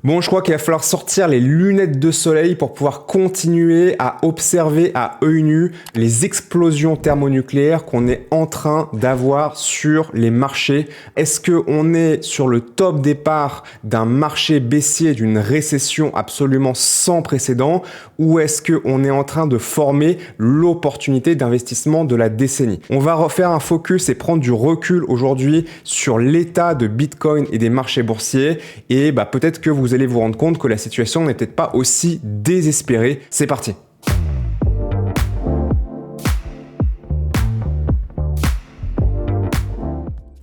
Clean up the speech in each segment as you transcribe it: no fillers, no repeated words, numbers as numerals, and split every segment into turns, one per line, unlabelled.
Bon, je crois qu'il va falloir sortir les lunettes de soleil pour pouvoir continuer à observer à œil nu les explosions thermonucléaires qu'on est en train d'avoir sur les marchés. Est-ce qu'on est sur le top départ d'un marché baissier, d'une récession absolument sans précédent, ou est-ce qu'on est en train de former l'opportunité d'investissement de la décennie? On va refaire un focus et prendre du recul aujourd'hui sur l'état de Bitcoin et des marchés boursiers, et peut-être que vous allez vous rendre compte que la situation n'est peut-être pas aussi désespérée. C'est parti.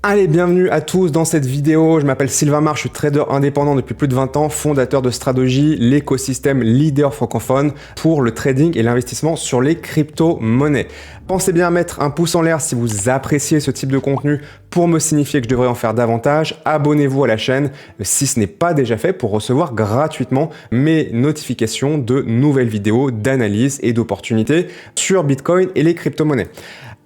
Allez, bienvenue à tous dans cette vidéo. Je m'appelle Sylvain Marche, je suis trader indépendant depuis plus de 20 ans, fondateur de Strategy, l'écosystème leader francophone pour le trading et l'investissement sur les crypto-monnaies. Pensez bien à mettre un pouce en l'air si vous appréciez ce type de contenu pour me signifier que je devrais en faire davantage. Abonnez-vous à la chaîne si ce n'est pas déjà fait pour recevoir gratuitement mes notifications de nouvelles vidéos d'analyse et d'opportunités sur Bitcoin et les crypto-monnaies.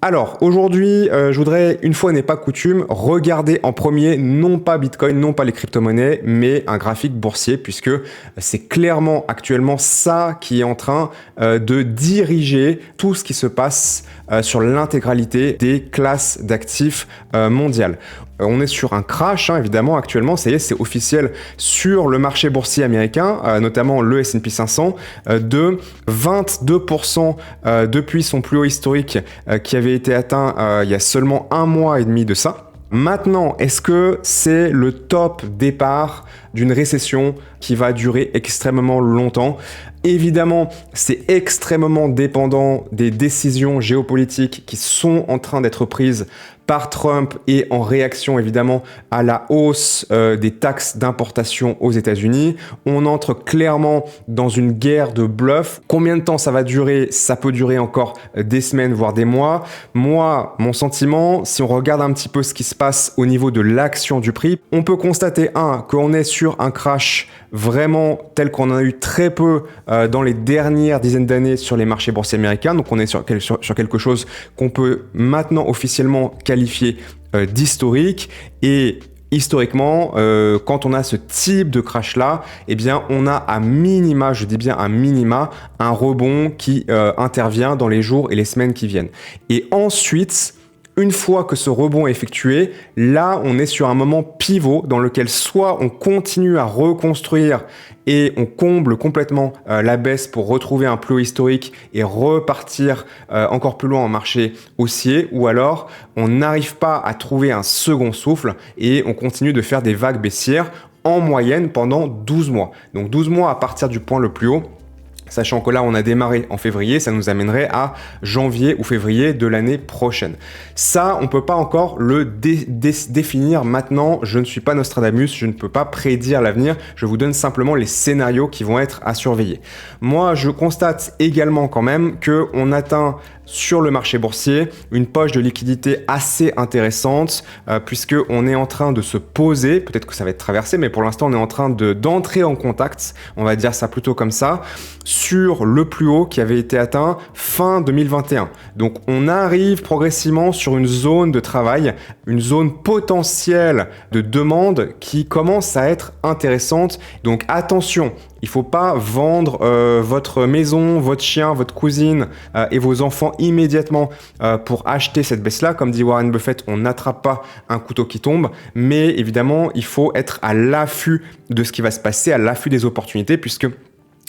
Alors, aujourd'hui, je voudrais, une fois n'est pas coutume, regarder en premier, non pas Bitcoin, non pas les crypto-monnaies, mais un graphique boursier, puisque c'est clairement actuellement ça qui est en train de diriger tout ce qui se passe sur l'intégralité des classes d'actifs mondiales. On est sur un crash, évidemment, actuellement, ça y est, c'est officiel sur le marché boursier américain, notamment le S&P 500, de 22% depuis son plus haut historique qui avait été atteint il y a seulement 1 mois et demi de ça. Maintenant, est-ce que c'est le top départ d'une récession qui va durer extrêmement longtemps? Évidemment, c'est extrêmement dépendant des décisions géopolitiques qui sont en train d'être prises par Trump et en réaction évidemment à la hausse des taxes d'importation aux États-Unis. On entre clairement dans une guerre de bluff. Combien de temps ça va durer? Ça peut durer encore des semaines, voire des mois. Moi, mon sentiment, si on regarde un petit peu ce qui se passe au niveau de l'action du prix, on peut constater qu'on est sur un crash vraiment tel qu'on en a eu très peu dans les dernières dizaines d'années sur les marchés boursiers américains. Donc on est sur quelque chose qu'on peut maintenant officiellement qualifier d'historique. Et historiquement, quand on a ce type de crash-là, eh bien, on a à minima, je dis bien à minima, un rebond qui intervient dans les jours et les semaines qui viennent. Et ensuite, une fois que ce rebond est effectué, là, on est sur un moment pivot dans lequel soit on continue à reconstruire et on comble complètement la baisse pour retrouver un plus haut historique et repartir encore plus loin en marché haussier, ou alors on n'arrive pas à trouver un second souffle et on continue de faire des vagues baissières en moyenne pendant 12 mois. Donc 12 mois à partir du point le plus haut. Sachant que là, on a démarré en février, ça nous amènerait à janvier ou février de l'année prochaine. Ça, on ne peut pas encore le définir maintenant. Je ne suis pas Nostradamus, je ne peux pas prédire l'avenir. Je vous donne simplement les scénarios qui vont être à surveiller. Moi, je constate également quand même qu'on atteint sur le marché boursier une poche de liquidité assez intéressante puisqu'on est en train de se poser, peut-être que ça va être traversé, mais pour l'instant on est en train d'entrer en contact, on va dire ça plutôt comme ça, sur le plus haut qui avait été atteint fin 2021. Donc on arrive progressivement sur une zone de travail, une zone potentielle de demande qui commence à être intéressante. Donc attention, il ne faut pas vendre votre maison, votre chien, votre cousine et vos enfants immédiatement pour acheter cette baisse-là. Comme dit Warren Buffett, on n'attrape pas un couteau qui tombe, mais évidemment, il faut être à l'affût de ce qui va se passer, à l'affût des opportunités, puisque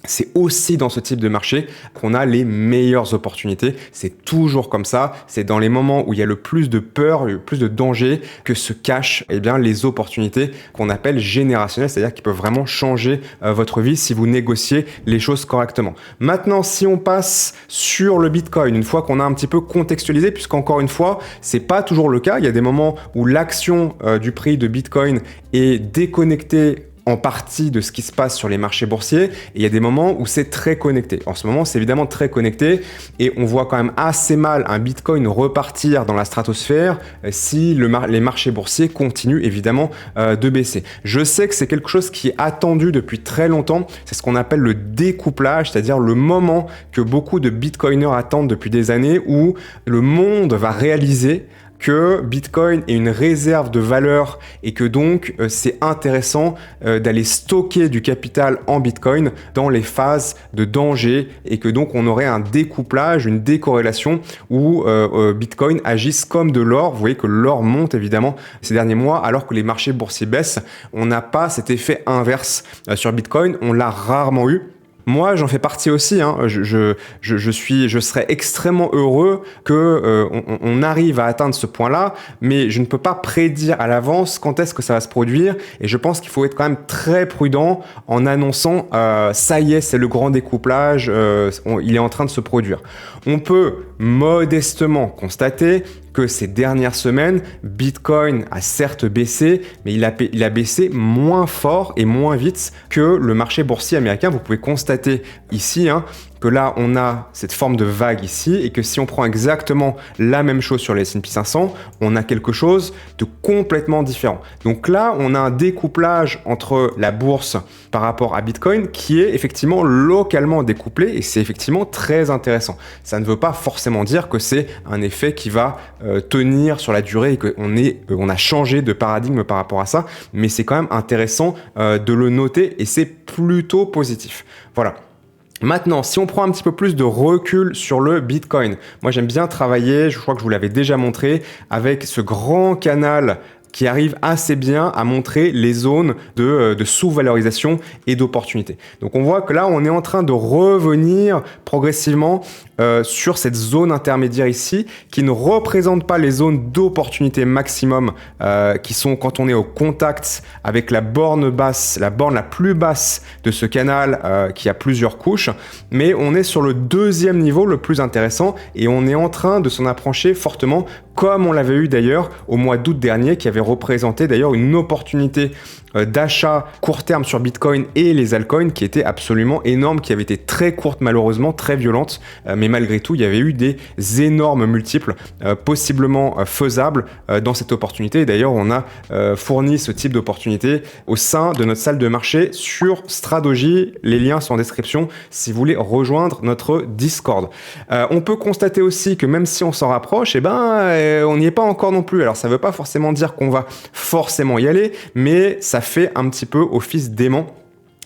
c'est aussi dans ce type de marché qu'on a les meilleures opportunités. C'est toujours comme ça. C'est dans les moments où il y a le plus de peur, le plus de danger que se cachent les opportunités qu'on appelle générationnelles, c'est-à-dire qui peuvent vraiment changer votre vie si vous négociez les choses correctement. Maintenant, si on passe sur le Bitcoin, une fois qu'on a un petit peu contextualisé, puisqu'encore une fois, c'est pas toujours le cas. Il y a des moments où l'action du prix de Bitcoin est déconnectée en partie de ce qui se passe sur les marchés boursiers, et il y a des moments où c'est très connecté. En ce moment, c'est évidemment très connecté et on voit quand même assez mal un Bitcoin repartir dans la stratosphère si les marchés boursiers continuent évidemment de baisser. Je sais que c'est quelque chose qui est attendu depuis très longtemps, c'est ce qu'on appelle le découplage, c'est-à-dire le moment que beaucoup de Bitcoiners attendent depuis des années où le monde va réaliser que Bitcoin est une réserve de valeur et que donc c'est intéressant d'aller stocker du capital en Bitcoin dans les phases de danger et que donc on aurait un découplage, une décorrélation où Bitcoin agisse comme de l'or. Vous voyez que l'or monte évidemment ces derniers mois alors que les marchés boursiers baissent. On n'a pas cet effet inverse sur Bitcoin, on l'a rarement eu. Moi, j'en fais partie aussi. Hein. Je serais extrêmement heureux que on arrive à atteindre ce point-là, mais je ne peux pas prédire à l'avance quand est-ce que ça va se produire. Et je pense qu'il faut être quand même très prudent en annonçant ça y est, c'est le grand découplage, il est en train de se produire. On peut modestement constater que ces dernières semaines, Bitcoin a certes baissé, mais il a baissé moins fort et moins vite que le marché boursier américain. Vous pouvez constater ici que là, on a cette forme de vague ici et que si on prend exactement la même chose sur les S&P 500, on a quelque chose de complètement différent. Donc là, on a un découplage entre la bourse par rapport à Bitcoin qui est effectivement localement découplé et c'est effectivement très intéressant. Ça ne veut pas forcément dire que c'est un effet qui va tenir sur la durée et qu'on a changé de paradigme par rapport à ça, mais c'est quand même intéressant de le noter et c'est plutôt positif. Voilà. Maintenant, si on prend un petit peu plus de recul sur le Bitcoin, moi j'aime bien travailler, je crois que je vous l'avais déjà montré, avec ce grand canal qui arrive assez bien à montrer les zones de sous-valorisation et d'opportunité. Donc on voit que là, on est en train de revenir progressivement sur cette zone intermédiaire ici, qui ne représente pas les zones d'opportunité maximum, qui sont quand on est au contact avec la borne basse, la borne la plus basse de ce canal qui a plusieurs couches, mais on est sur le deuxième niveau le plus intéressant et on est en train de s'en approcher fortement, comme on l'avait eu d'ailleurs au mois d'août dernier, qui avait représenté d'ailleurs une opportunité d'achat court terme sur Bitcoin et les altcoins qui était absolument énorme, qui avait été très courte malheureusement, très violente, mais malgré tout il y avait eu des énormes multiples possiblement faisables dans cette opportunité. Et d'ailleurs on a fourni ce type d'opportunité au sein de notre salle de marché sur Stradogy. Les liens sont en description si vous voulez rejoindre notre Discord. On peut constater aussi que même si on s'en rapproche, on n'y est pas encore non plus. Alors ça ne veut pas forcément dire qu'on va forcément y aller, mais ça fait un petit peu office d'aimant.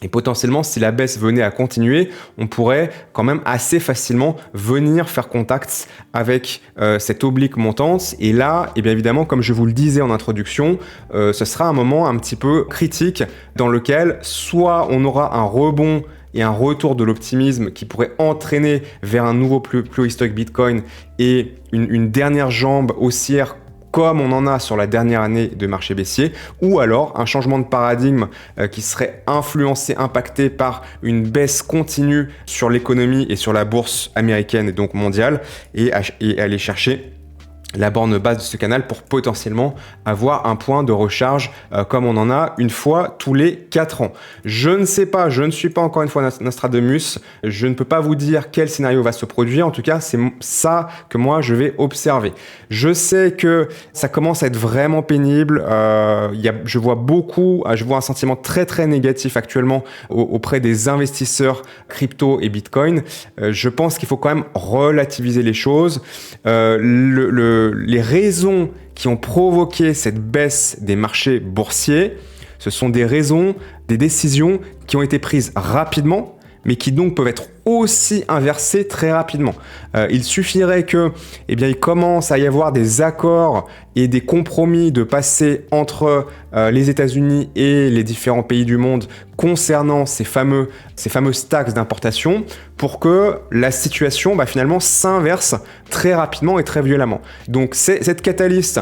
Et potentiellement, si la baisse venait à continuer, on pourrait quand même assez facilement venir faire contact avec cette oblique montante. Et là, et bien évidemment, comme je vous le disais en introduction, ce sera un moment un petit peu critique dans lequel soit on aura un rebond et un retour de l'optimisme qui pourrait entraîner vers un nouveau plus historique Bitcoin et une dernière jambe haussière comme on en a sur la dernière année de marché baissier, ou alors un changement de paradigme qui serait influencé, impacté par une baisse continue sur l'économie et sur la bourse américaine et donc mondiale, et aller chercher la borne basse de ce canal pour potentiellement avoir un point de recharge comme on en a une fois tous les 4 ans. Je ne sais pas, je ne suis pas encore une fois Nostradamus, je ne peux pas vous dire quel scénario va se produire, en tout cas c'est ça que moi je vais observer. Je sais que ça commence à être vraiment pénible, je vois un sentiment très très négatif actuellement auprès des investisseurs crypto et Bitcoin. Je pense qu'il faut quand même relativiser les choses. Les raisons qui ont provoqué cette baisse des marchés boursiers, ce sont des décisions qui ont été prises rapidement, mais qui donc peuvent être aussi inversées très rapidement. Il suffirait il commence à y avoir des accords et des compromis de passer entre les États-Unis et les différents pays du monde concernant ces fameuses taxes d'importation pour que la situation finalement s'inverse très rapidement et très violemment. Donc cette catalyse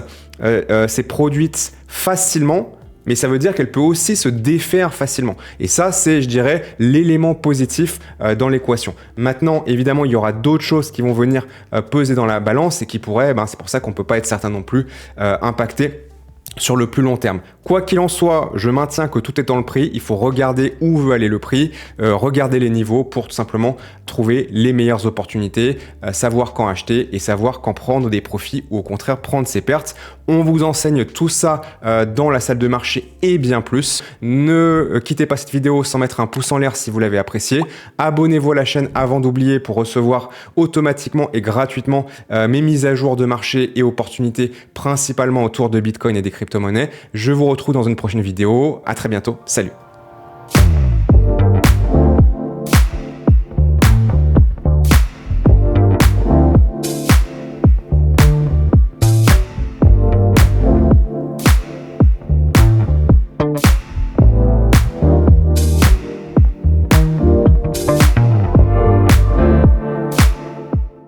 s'est produite facilement, mais ça veut dire qu'elle peut aussi se défaire facilement. Et ça, c'est, je dirais, l'élément positif dans l'équation. Maintenant, évidemment, il y aura d'autres choses qui vont venir peser dans la balance et qui pourraient, c'est pour ça qu'on ne peut pas être certain non plus, impacter sur le plus long terme. Quoi qu'il en soit, je maintiens que tout est dans le prix. Il faut regarder où veut aller le prix, regarder les niveaux pour tout simplement trouver les meilleures opportunités, savoir quand acheter et savoir quand prendre des profits ou au contraire prendre ses pertes. On vous enseigne tout ça dans la salle de marché et bien plus. Ne quittez pas cette vidéo sans mettre un pouce en l'air si vous l'avez apprécié. Abonnez-vous à la chaîne avant d'oublier pour recevoir automatiquement et gratuitement mes mises à jour de marché et opportunités principalement autour de Bitcoin et des crypto-monnaies. Je vous retrouve dans une prochaine vidéo. À très bientôt. Salut!